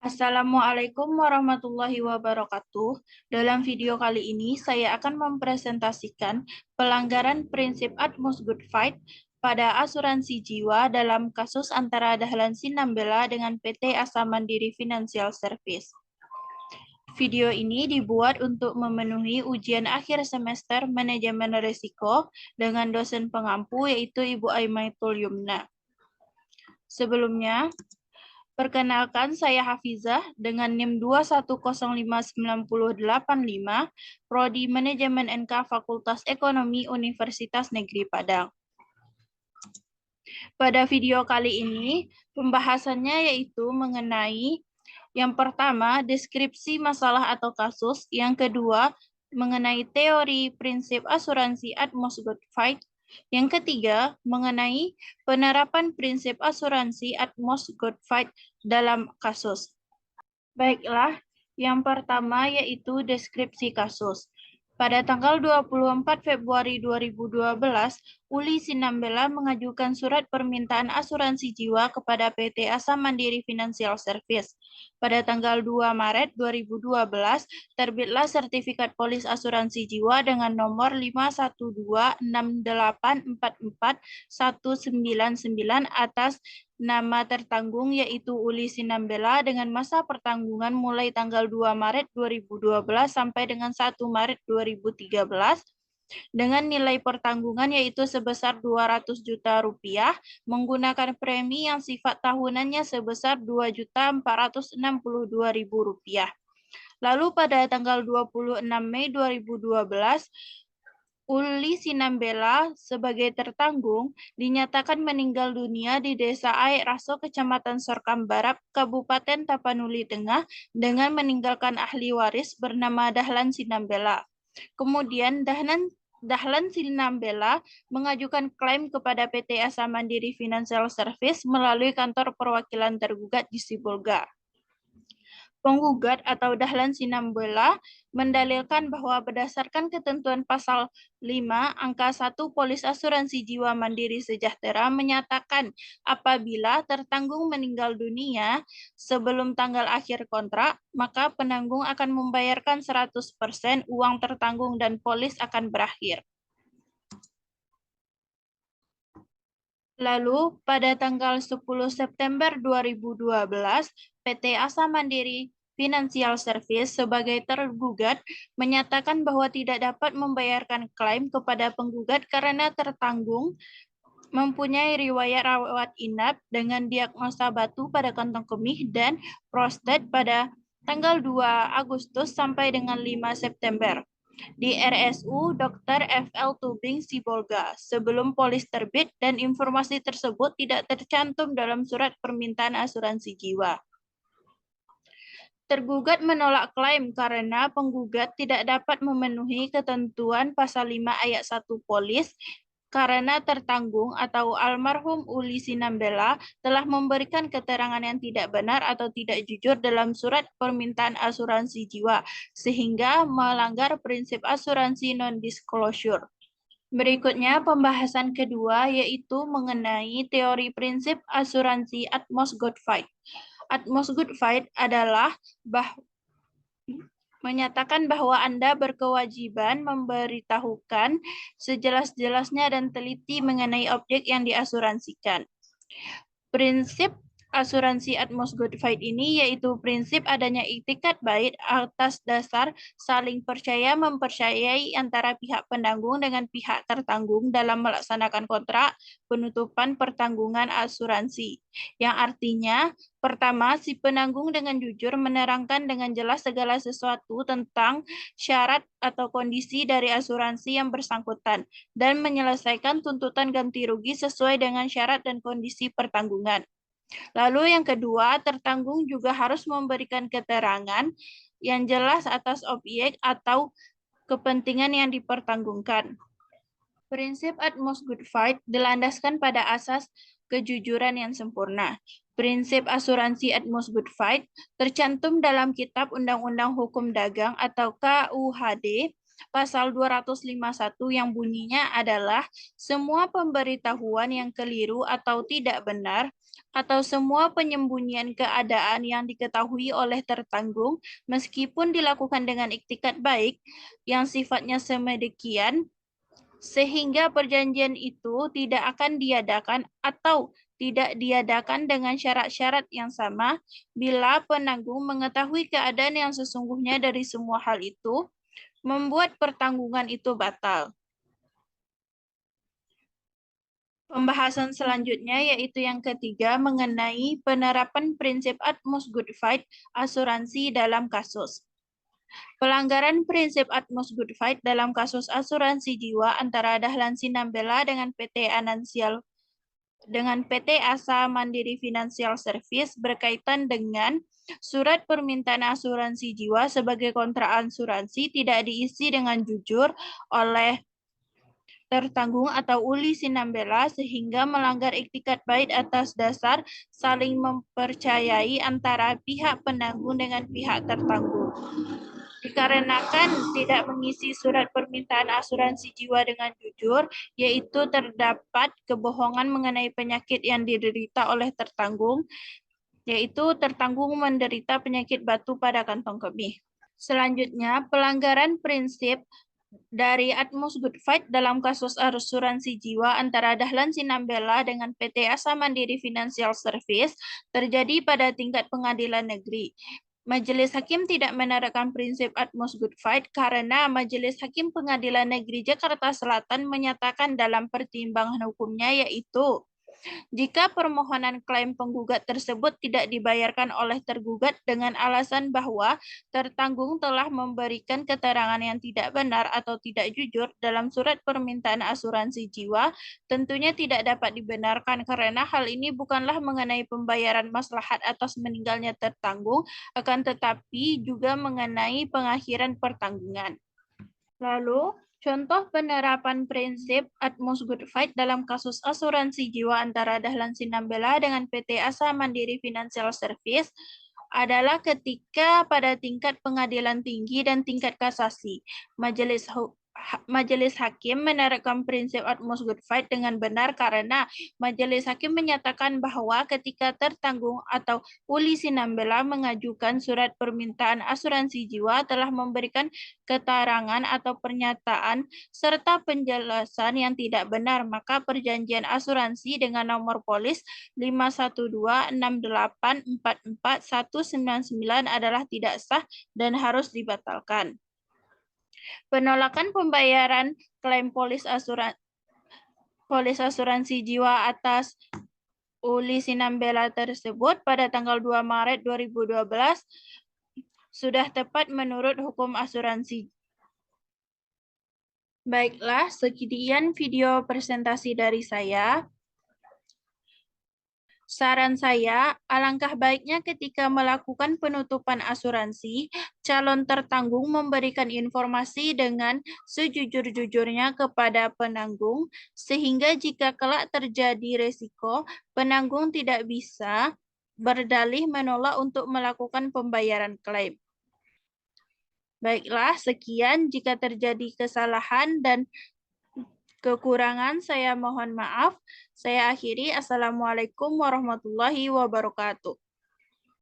Assalamualaikum warahmatullahi wabarakatuh. Dalam video kali ini, saya akan mempresentasikan pelanggaran prinsip Utmost Good Fight pada asuransi jiwa dalam kasus antara Dahlan Sinambela dengan PT Asa Mandiri Financial Service. Video ini dibuat untuk memenuhi ujian akhir semester manajemen risiko dengan dosen pengampu yaitu Ibu Aimatul Yumna. Sebelumnya, perkenalkan, saya Hafizah dengan NIM 2105985, Prodi Manajemen NK Fakultas Ekonomi Universitas Negeri Padang. Pada video kali ini, pembahasannya yaitu mengenai yang pertama, deskripsi masalah atau kasus, yang kedua, mengenai teori prinsip asuransi Utmost Good Fight, yang ketiga, mengenai penerapan prinsip asuransi Utmost Good Fight dalam kasus. Baiklah, yang pertama yaitu deskripsi kasus. Pada tanggal 24 Februari 2012, Uli Sinambela mengajukan surat permintaan asuransi jiwa kepada PT Asa Mandiri Financial Service. Pada tanggal 2 Maret 2012, terbitlah sertifikat polis asuransi jiwa dengan nomor 51268441999 atas nama tertanggung yaitu Uli Sinambela dengan masa pertanggungan mulai tanggal 2 Maret 2012 sampai dengan 1 Maret 2013 dengan nilai pertanggungan yaitu sebesar 200 juta rupiah menggunakan premi yang sifat tahunannya sebesar 2.462.000 rupiah. Lalu pada tanggal 26 Mei 2012, Uli Sinambela sebagai tertanggung dinyatakan meninggal dunia di Desa Aek Raso, Kecamatan Sorkam Barat, Kabupaten Tapanuli Tengah dengan meninggalkan ahli waris bernama Dahlan Sinambela. Kemudian Dahlan Sinambela mengajukan klaim kepada PT Asa Mandiri Financial Service melalui kantor perwakilan tergugat di Sibolga. Penggugat atau Dahlan Sinambela mendalilkan bahwa berdasarkan ketentuan pasal 5 angka 1 Polis Asuransi Jiwa Mandiri Sejahtera menyatakan apabila tertanggung meninggal dunia sebelum tanggal akhir kontrak, maka penanggung akan membayarkan 100% uang tertanggung dan polis akan berakhir. Lalu, pada tanggal 10 September 2012, PT Asa Mandiri Financial Service sebagai tergugat menyatakan bahwa tidak dapat membayarkan klaim kepada penggugat karena tertanggung mempunyai riwayat rawat inap dengan diagnosa batu pada kantong kemih dan prostat pada tanggal 2 Agustus sampai dengan 5 September. Di RSU Dr. F.L. Tubing Sibolga sebelum polis terbit dan informasi tersebut tidak tercantum dalam surat permintaan asuransi jiwa. Tergugat menolak klaim karena penggugat tidak dapat memenuhi ketentuan pasal 5 ayat 1 Polis karena tertanggung atau almarhum Uli Sinambela telah memberikan keterangan yang tidak benar atau tidak jujur dalam surat permintaan asuransi jiwa sehingga melanggar prinsip asuransi non-disclosure. Berikutnya pembahasan kedua yaitu mengenai teori prinsip asuransi Utmost Good Fight. Utmost Good Fight adalah menyatakan bahwa Anda berkewajiban memberitahukan sejelas-jelasnya dan teliti mengenai objek yang diasuransikan. Prinsip asuransi Utmost Good Fight ini yaitu prinsip adanya iktikat baik atas dasar saling percaya mempercayai antara pihak penanggung dengan pihak tertanggung dalam melaksanakan kontrak penutupan pertanggungan asuransi. Yang artinya, pertama, si penanggung dengan jujur menerangkan dengan jelas segala sesuatu tentang syarat atau kondisi dari asuransi yang bersangkutan dan menyelesaikan tuntutan ganti rugi sesuai dengan syarat dan kondisi pertanggungan. Lalu yang kedua, tertanggung juga harus memberikan keterangan yang jelas atas objek atau kepentingan yang dipertanggungkan. Prinsip Utmost Good Fight dilandaskan pada asas kejujuran yang sempurna. Prinsip asuransi Utmost Good Fight tercantum dalam Kitab Undang-Undang Hukum Dagang atau KUHD pasal 251 yang bunyinya adalah semua pemberitahuan yang keliru atau tidak benar atau semua penyembunyian keadaan yang diketahui oleh tertanggung, meskipun dilakukan dengan iktikat baik, yang sifatnya semedemikian, sehingga perjanjian itu tidak akan diadakan atau tidak diadakan dengan syarat-syarat yang sama bila penanggung mengetahui keadaan yang sesungguhnya dari semua hal itu, membuat pertanggungan itu batal. Pembahasan selanjutnya yaitu yang ketiga mengenai penerapan prinsip Utmost Good Fight asuransi dalam kasus. Pelanggaran prinsip Utmost Good Fight dalam kasus asuransi jiwa antara Dahlan Sinambela dengan PT Asa Mandiri Financial Service berkaitan dengan surat permintaan asuransi jiwa sebagai kontrak asuransi tidak diisi dengan jujur oleh tertanggung atau Uli Sinambela sehingga melanggar iktikat baik atas dasar saling mempercayai antara pihak penanggung dengan pihak tertanggung. Dikarenakan tidak mengisi surat permintaan asuransi jiwa dengan jujur, yaitu terdapat kebohongan mengenai penyakit yang diderita oleh tertanggung, yaitu tertanggung menderita penyakit batu pada kantong kemih. Selanjutnya, pelanggaran prinsip dari Utmost Good Fight dalam kasus asuransi jiwa antara Dahlan Sinambela dengan PT Asa Mandiri Financial Service terjadi pada tingkat pengadilan negeri. Majelis Hakim tidak menerapkan prinsip Utmost Good Fight karena Majelis Hakim Pengadilan Negeri Jakarta Selatan menyatakan dalam pertimbangan hukumnya yaitu jika permohonan klaim penggugat tersebut tidak dibayarkan oleh tergugat dengan alasan bahwa tertanggung telah memberikan keterangan yang tidak benar atau tidak jujur dalam surat permintaan asuransi jiwa, tentunya tidak dapat dibenarkan karena hal ini bukanlah mengenai pembayaran maslahat atas meninggalnya tertanggung, akan tetapi juga mengenai pengakhiran pertanggungan. Lalu, contoh penerapan prinsip Utmost Good Fight dalam kasus asuransi jiwa antara Dahlan Sinambela dengan PT Asa Mandiri Financial Service adalah ketika pada tingkat pengadilan tinggi dan tingkat kasasi, Majelis Hakim menerapkan prinsip Utmost Good Fight dengan benar karena Majelis Hakim menyatakan bahwa ketika tertanggung atau Uli Sinambela mengajukan surat permintaan asuransi jiwa telah memberikan keterangan atau pernyataan serta penjelasan yang tidak benar, maka perjanjian asuransi dengan nomor polis 51268449199 adalah tidak sah dan harus dibatalkan. Penolakan pembayaran klaim polis asuransi jiwa atas Uli Sinambela tersebut pada tanggal 2 Maret 2012 sudah tepat menurut hukum asuransi. Baiklah, sekian video presentasi dari saya. Saran saya, alangkah baiknya ketika melakukan penutupan asuransi, calon tertanggung memberikan informasi dengan sejujur-jujurnya kepada penanggung, sehingga jika kelak terjadi resiko, penanggung tidak bisa berdalih menolak untuk melakukan pembayaran klaim. Baiklah, sekian. Jika terjadi kesalahan dan kekurangan, saya mohon maaf. Saya akhiri. Assalamualaikum warahmatullahi wabarakatuh.